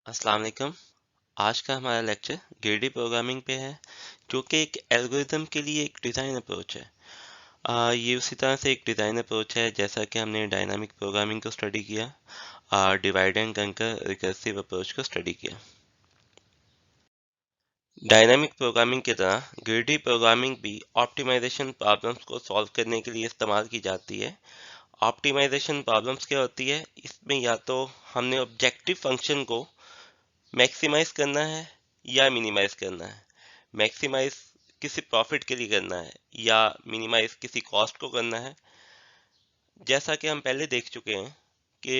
अस्सलाम वालेकुम। आज का हमारा लेक्चर ग्रेडी प्रोग्रामिंग पे है, जो कि एक एल्गोरिदम के लिए एक डिज़ाइन अप्रोच है। ये उसी तरह से एक डिज़ाइन अप्रोच है जैसा कि हमने डायनामिक प्रोग्रामिंग को स्टडी किया, डिवाइड एंड कंकर रिकर्सिव अप्रोच को स्टडी किया। डायनामिक प्रोग्रामिंग की तरह ग्रेडी प्रोग्रामिंग भी ऑप्टिमाइजेशन प्रॉब्लम्स को सॉल्व करने के लिए इस्तेमाल की जाती है। ऑप्टिमाइजेशन प्रॉब्लम्स क्या होती है? इसमें या तो हमने ऑब्जेक्टिव फंक्शन को मैक्सिमाइज करना है या मिनिमाइज करना है। मैक्सिमाइज किसी प्रॉफिट के लिए करना है या मिनिमाइज किसी कॉस्ट को करना है। जैसा कि हम पहले देख चुके हैं कि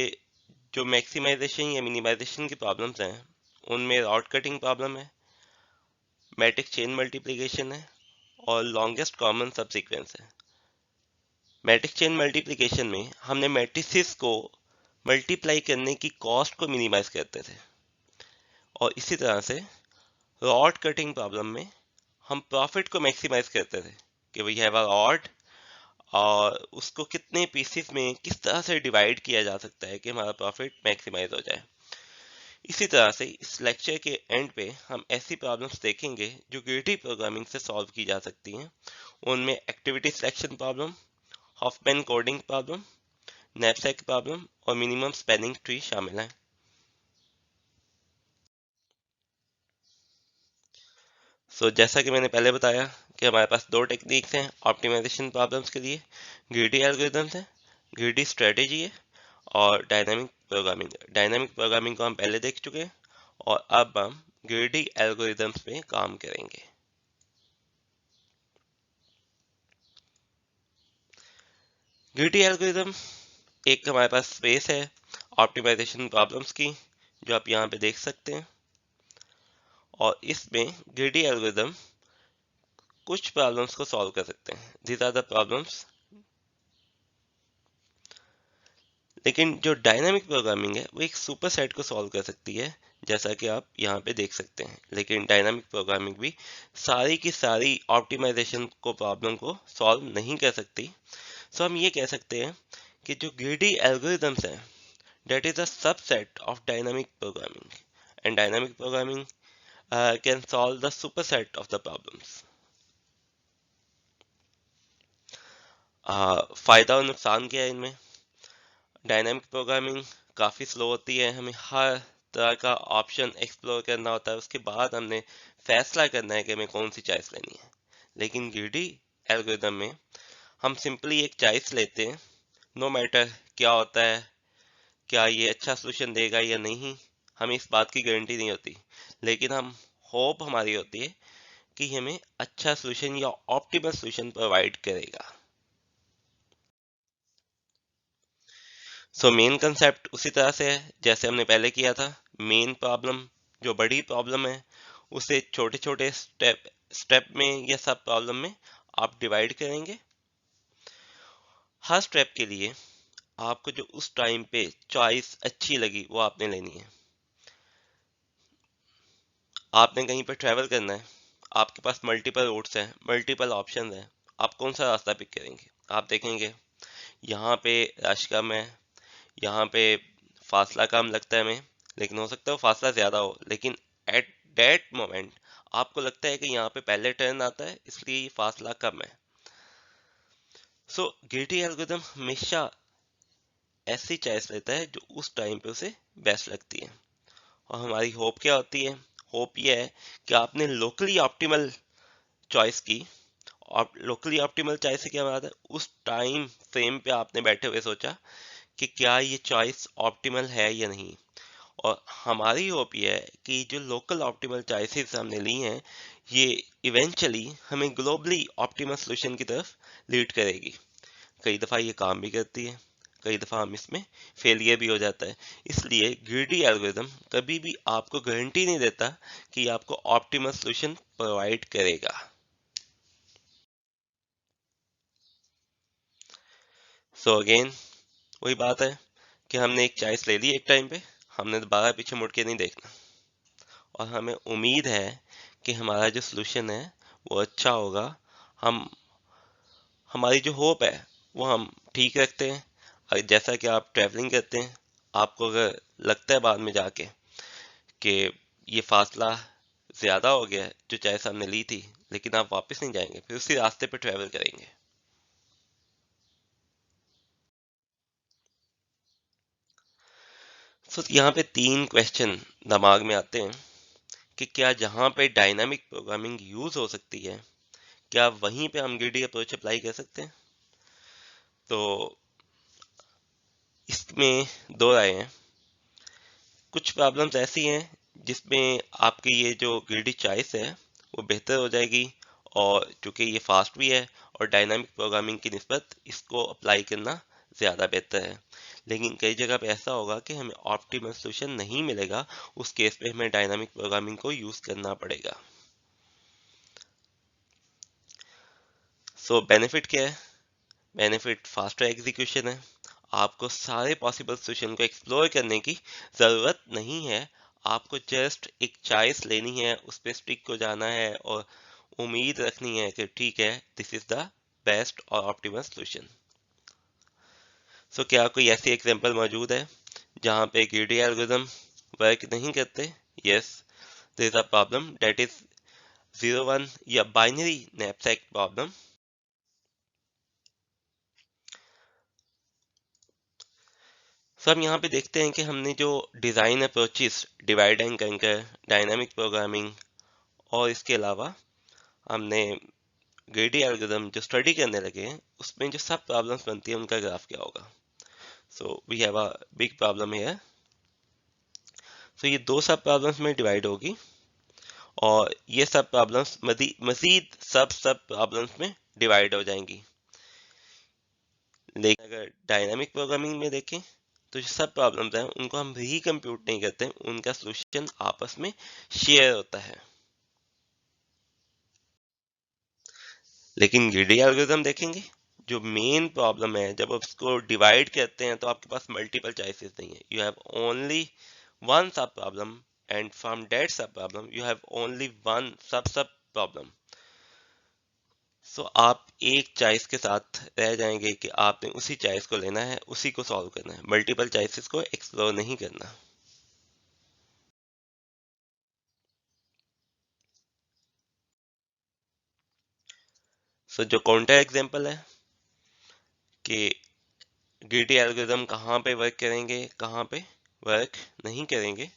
जो मैक्सिमाइजेशन या मिनिमाइजेशन की प्रॉब्लम्स हैं उनमें रॉड कटिंग प्रॉब्लम है, मैट्रिक्स चेन मल्टीप्लिकेशन है और लॉन्गेस्ट कॉमन सब सीक्वेंस है। मैट्रिक्स चेन मल्टीप्लिकेशन में हमने मैट्रिसेस को मल्टीप्लाई करने की कॉस्ट को मिनिमाइज करते थे, और इसी तरह से रॉड कटिंग प्रॉब्लम में हम प्रॉफिट को मैक्सिमाइज करते थे कि वी हैव अ रॉड और उसको कितने पीसेस में किस तरह से डिवाइड किया जा सकता है कि हमारा प्रॉफिट मैक्सिमाइज हो जाए। इसी तरह से इस लेक्चर के एंड पे हम ऐसी प्रॉब्लम्स देखेंगे जो ग्रेडी प्रोग्रामिंग से सॉल्व की जा सकती हैं। उनमें activity selection problem, Huffman coding problem, knapsack problem और मिनिमम स्पैनिंग ट्री शामिल हैं। जैसा कि मैंने पहले बताया कि हमारे पास दो टेक्निक्स हैं ऑप्टिमाइजेशन प्रॉब्लम्स के लिए। ग्रीडी एल्गोरिथम्स है, ग्रीडी स्ट्रेटेजी है और डायनामिक प्रोग्रामिंग। डायनामिक प्रोग्रामिंग को हम पहले देख चुके हैं और अब हम ग्रीडी एल्गोरिथम्स पे काम करेंगे। ग्रीडी एल्गोरिथम एक हमारे पास स्पेस है ऑप्टिमाइजेशन प्रॉब्लम्स की, जो आप यहाँ पे देख सकते हैं, और इसमें ग्रीडी एल्गोरिथम कुछ प्रॉब्लम्स को सॉल्व कर सकते हैं। These are the problems. लेकिन जो डायनामिक प्रोग्रामिंग है वो एक सुपर सेट को सॉल्व कर सकती है, जैसा कि आप यहाँ पे देख सकते हैं। लेकिन डायनामिक प्रोग्रामिंग भी सारी की सारी ऑप्टिमाइजेशन को प्रॉब्लम को सॉल्व नहीं कर सकती। हम ये कह सकते हैं कि जो ग्रीडी एल्गोरिथम्स हैं that is a subset of dynamic programming, and dynamic programming can solve the superset of the problems. फायदा और नुकसान क्या है इनमें? डायनामिक प्रोग्रामिंग काफ़ी स्लो होती है, हमें हर तरह का ऑप्शन एक्सप्लोर करना होता है, उसके बाद हमने फैसला करना है कि हमें कौन सी चॉइस लेनी है। लेकिन ग्रीडी एल्गोरिथम में हम सिंपली एक चॉइस लेते हैं, नो मैटर क्या होता है, क्या ये अच्छा सोल्यूशन देगा या नहीं, हमें इस बात की गारंटी नहीं होती। लेकिन हम होप हमारी होती है कि हमें अच्छा सोल्यूशन या ऑप्टिमल सोल्यूशन प्रोवाइड करेगा। मेन कंसेप्ट उसी तरह से है जैसे हमने पहले किया था। मेन प्रॉब्लम, जो बड़ी प्रॉब्लम है, उसे छोटे छोटे स्टेप में या सब प्रॉब्लम में आप डिवाइड करेंगे। हर स्टेप के लिए आपको जो उस टाइम पे चॉइस अच्छी लगी वो आपने लेनी है। आपने कहीं पर ट्रैवल करना है, आपके पास मल्टीपल रूट्स हैं, मल्टीपल ऑप्शन हैं, आप कौन सा रास्ता पिक करेंगे? आप देखेंगे यहाँ पे रश कम है, यहाँ पे फासला कम लगता है हमें, लेकिन हो सकता है वो फासला ज़्यादा हो, लेकिन एट दैट मोमेंट आपको लगता है कि यहाँ पे पहले टर्न आता है इसलिए ये फासला कम है। ग्रीडी एल्गोरिथम हमेशा ऐसी चॉइस लेता है जो उस टाइम पे उसे बेस्ट लगती है। और हमारी होप क्या होती है? होप ये है कि आपने लोकली ऑप्टिमल चॉइस की। और लोकली ऑप्टिमल चॉइस से क्या बात है? उस टाइम फ्रेम पे आपने बैठे हुए सोचा कि क्या ये चॉइस ऑप्टिमल है या नहीं। और हमारी होप ये है कि जो लोकल ऑप्टिमल चॉइसेस हमने ली हैं, ये इवेंचुअली हमें ग्लोबली ऑप्टिमल सोल्यूशन की तरफ लीड करेगी। कई दफ़ा ये काम भी करती है, कई दफ़ा हम इसमें फेलियर भी हो जाता है। इसलिए ग्रीडी एल्गोरिथम कभी भी आपको गारंटी नहीं देता कि आपको ऑप्टिमल सोल्यूशन प्रोवाइड करेगा। अगेन वही बात है कि हमने एक चॉइस ले ली एक टाइम पे, हमने दोबारा पीछे मुड़ के नहीं देखना, और हमें उम्मीद है कि हमारा जो सोल्यूशन है वो अच्छा होगा। हम हमारी जो होप है वो हम ठीक रखते हैं। जैसा कि आप ट्रैवलिंग करते हैं, आपको अगर लगता है बाद में जाके कि ये फासला ज़्यादा हो गया है जो चॉइस हमने ली थी, लेकिन आप वापस नहीं जाएंगे, फिर उसी रास्ते पे ट्रैवल करेंगे। तो यहाँ पे 3 क्वेश्चन दिमाग में आते हैं कि क्या जहाँ पे डायनामिक प्रोग्रामिंग यूज हो सकती है, क्या वहीं पे हम ग्रिडी अप्रोच अप्लाई कर सकते हैं? तो इसमें दो राय हैं। कुछ प्रॉब्लम्स ऐसी हैं जिसमें आपकी ये जो ग्रिडी चॉइस है वो बेहतर हो जाएगी, और चूंकि ये फास्ट भी है और डायनामिक प्रोग्रामिंग की निस्बत इसको अप्लाई करना ज़्यादा बेहतर है। लेकिन कई जगह पे ऐसा होगा कि हमें ऑप्टिमल सोल्यूशन नहीं मिलेगा, उस केस पे हमें डायनामिक प्रोग्रामिंग को यूज़ करना पड़ेगा। सो बेनिफिट क्या है? बेनिफिट फास्टर एग्जीक्यूशन है। आपको सारे पॉसिबल सोल्यूशन को एक्सप्लोर करने की ज़रूरत नहीं है। आपको जस्ट एक चॉइस लेनी है, उस पर स्टिक को जाना है और उम्मीद रखनी है कि ठीक है, दिस इज द बेस्ट और ऑप्टिमल सोल्यूशन। सो क्या कोई ऐसी एग्जांपल मौजूद है जहाँ पे ग्रीडी एल्गोरिथम वर्क नहीं करते? Yes, there is a problem that is 0 1 या बाइनरी नैपसैक प्रॉब्लम। सो हम यहाँ पे देखते हैं कि हमने जो डिज़ाइन अप्रोचेस डिवाइड एंड कंकर, डायनामिक प्रोग्रामिंग और इसके अलावा हमने ग्रेडी एल्गोरिथम जो स्टडी करने लगे हैं, उसमें जो सब प्रॉब्लम्स बनती है उनका ग्राफ क्या होगा। So we have a big problem here. So ये दो सब प्रॉब्लम्स में डिवाइड होगी, और ये सब प्रॉब्लम्स मजीद सब सब प्रॉब्लम्स में डिवाइड हो जाएंगी। लेकिन अगर डायनामिक प्रोग्रामिंग में देखें तो जो सब प्रॉब्लम्स हैं उनको हम रिकम्प्यूट नहीं करते, उनका सॉल्यूशन आपस में शेयर होता है। लेकिन ग्रीडी एल्गोरिथम देखेंगे, जो मेन प्रॉब्लम है जब आप उसको डिवाइड करते हैं तो आपके पास मल्टीपल चॉइसेस नहीं है, यू हैव ओनली वन सब प्रॉब्लम, एंड फ्रॉम दैट सब problem you have only one सब सब प्रॉब्लम। सो आप एक चॉइस के साथ रह जाएंगे कि आपने उसी चॉइस को लेना है, उसी को सॉल्व करना है, मल्टीपल चॉइसेस को एक्सप्लोर नहीं करना। सो जो काउंटर एग्जांपल है कि ग्रीडी एल्गोरिथम कहाँ पे वर्क करेंगे, कहाँ पे वर्क नहीं करेंगे,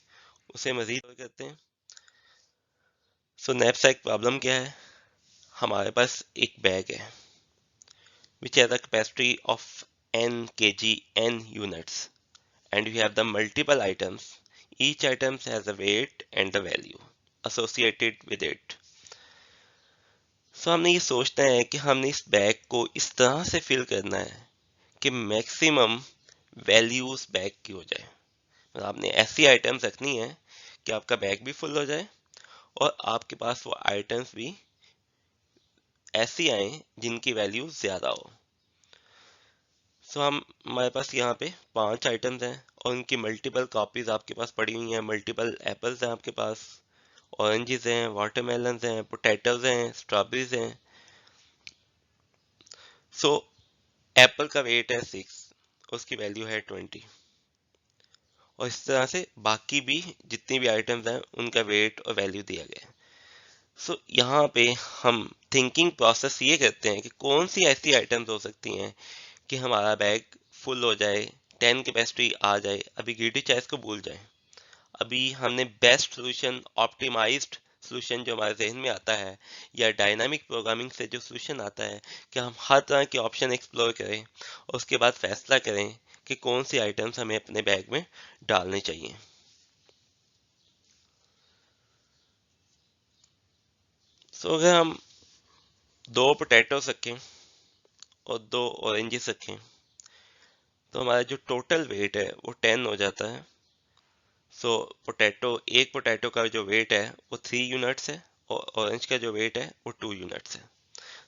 उसे मजीद और करते हैं। सो नैपसैक प्रॉब्लम क्या है? हमारे पास एक बैग है which has a capacity of n kg n units, and we have the multiple items. Each item has a weight and a value associated with it. So हमने ये सोचना है कि हमने इस बैग को इस तरह से फिल करना है कि मैक्सिमम वैल्यू उस बैग की हो जाए। मतलब आपने ऐसी आइटम्स रखनी है कि आपका बैग भी फुल हो जाए और आपके पास वो आइटम्स भी ऐसी आए जिनकी वैल्यू ज्यादा हो। सो हम हमारे पास यहाँ पे 5 आइटम्स हैं और उनकी मल्टीपल कॉपीज आपके पास पड़ी हुई हैं। मल्टीपल एप्पल्स हैं आपके पास, ऑरेंजेस हैं, वाटरमेलन्स हैं, पोटैटोज हैं, स्ट्रॉबेरीज हैं। सो एप्पल का वेट है 6, उसकी वैल्यू है 20, और इस तरह से बाकी भी जितनी भी आइटम्स हैं उनका वेट और वैल्यू दिया गया है। सो यहाँ पे हम थिंकिंग प्रोसेस ये करते हैं कि कौन सी ऐसी आइटम्स हो सकती हैं कि हमारा बैग फुल हो जाए, 10 कैपेसिटी आ जाए, अभी ग्रीडी चॉइस को भूल जाए। अभी हमने बेस्ट सोल्यूशन, ऑप्टिमाइज्ड सोल्यूशन जो हमारे जहन में आता है, या डायनामिक प्रोग्रामिंग से जो सोल्यूशन आता है, कि हम हर तरह के ऑप्शन एक्सप्लोर करें और उसके बाद फैसला करें कि कौन सी आइटम्स हमें अपने बैग में डालनी चाहिए। सो अगर हम 2 पोटैटोस रखें और 2 ऑरेंजेस रखें तो हमारा जो टोटल वेट है वो 10 हो जाता है। सो एक पोटैटो का जो वेट है वो 3 यूनिट्स है, और ऑरेंज का जो वेट है वो 2 यूनिट्स है।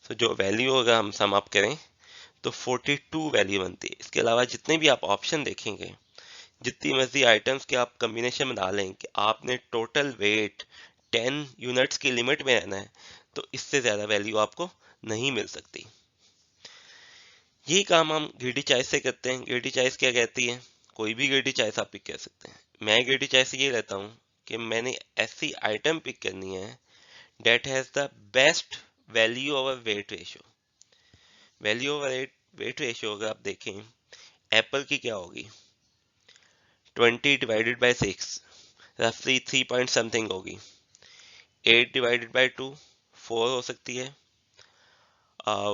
सो जो वैल्यू होगा हम सम अप करें तो 42 वैल्यू बनती है। इसके अलावा जितने भी आप ऑप्शन देखेंगे, जितनी मर्जी आइटम्स के आप कम्बिनेशन बना लें कि आपने टोटल वेट 10 यूनिट्स की लिमिट में रहना है, तो इससे ज़्यादा वैल्यू आपको नहीं मिल सकती। यही काम हम ग्रीडी चॉइस से करते हैं। ग्रीडी चॉइस क्या कहती है? कोई भी ग्रीडी चॉइस आप पिक कर सकते हैं। मैं ग्रीडी चॉइस ये रहता हूँ कि मैंने ऐसी आइटम पिक करनी है that has the best value over weight ratio. Value over weight ratio अगर आप देखें एप्पल की क्या होगी, 20 डिवाइडेड बाई 6 रफली 3 पॉइंट समथिंग होगी। 8 डिवाइडेड बाई 2 4 हो सकती है।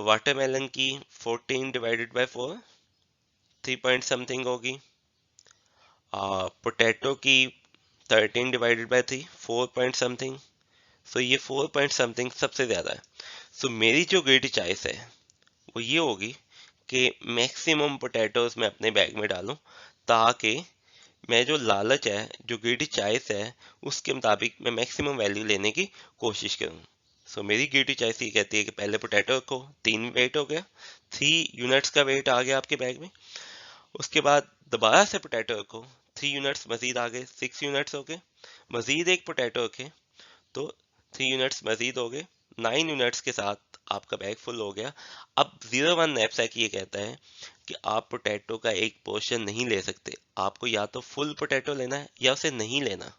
वाटरमेलन की 14 डिवाइडेड बाई 4 3 पॉइंट समथिंग होगी। पोटैटो की 13 डिवाइडेड बाई 3 4 पॉइंट समथिंग। सो ये 4 पॉइंट समथिंग सबसे ज़्यादा है। सो मेरी जो ग्रेडी चॉइस है वो ये होगी कि मैक्सिमम पोटैटोज मैं अपने बैग में डालूं, ताकि मैं जो लालच है, जो ग्रीडी चॉइस है, उसके मुताबिक मैं मैक्सिमम वैल्यू लेने की कोशिश करूं। सो मेरी ग्रीडी चॉइस ये कहती है कि पहले पोटैटो रखो, 3 वेट हो गया, 3 यूनिट्स का वेट आ गया आपके बैग में। उसके बाद दोबारा से पोटैटो रखो, 3 यूनिट्स मजीद आ गए, 6 यूनिट्स हो गए। मजीद एक पोटैटो रखे तो 3 यूनिट्स मजीद हो गए, 9 यूनिट्स के साथ आपका बैग फुल हो गया। अब 01 नैपसैक ये कहता है कि आप पोटैटो का एक पोर्शन नहीं ले सकते, आपको या तो फुल पोटैटो लेना है या उसे नहीं लेना।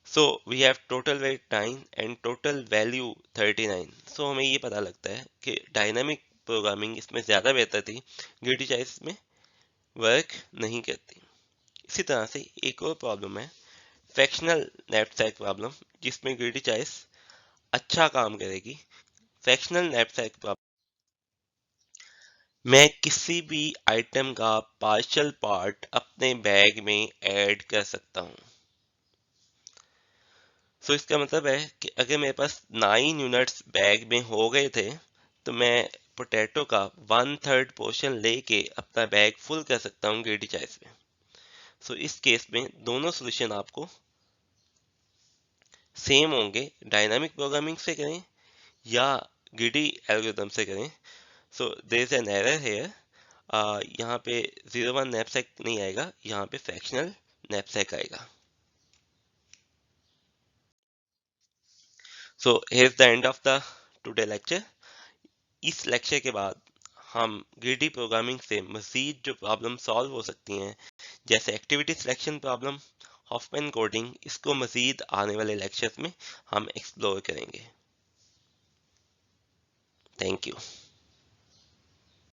So we have total weight 9 and total value 39। So हमें ये पता लगता है कि डायनामिक प्रोग्रामिंग इसमें ज़्यादा बेहतर थी, ग्रीडी चॉइस में वर्क नहीं करती। इसी तरह से एक और प्रॉब्लम है फ्रैक्शनल नैपसैक प्रॉब्लम, जिसमें ग्रीडी चॉइस अच्छा काम करेगी। फ्रैक्शनल नैपसैक प्रॉब्लम, मैं किसी भी आइटम का पार्शियल पार्ट अपने बैग में ऐड कर सकता हूँ। सो इसका मतलब है कि अगर मेरे पास 9 यूनिट्स बैग में हो गए थे तो मैं पोटैटो का 1/3 पोर्शन लेके अपना बैग फुल कर सकता हूँ ग्रीडी चॉइस में। सो इस केस में दोनों सोल्यूशन आपको सेम होंगे, डायनामिक प्रोग्रामिंग से करें या ग्रीडी एल्गोरिथम से करें। So there is an error here, यहाँ पे 01 नैपसैक नहीं आएगा, यहाँ पे फ्रैक्शनल नैपसैक आएगा। So here is the end of the today lecture. इस लेक्चर के बाद हम ग्रीडी प्रोग्रामिंग से मजीद जो प्रॉब्लम सॉल्व हो सकती हैं, जैसे activity selection problem, Huffman coding, इसको मजीद आने वाले लेक्चर्स में हम एक्सप्लोर करेंगे। Thank you.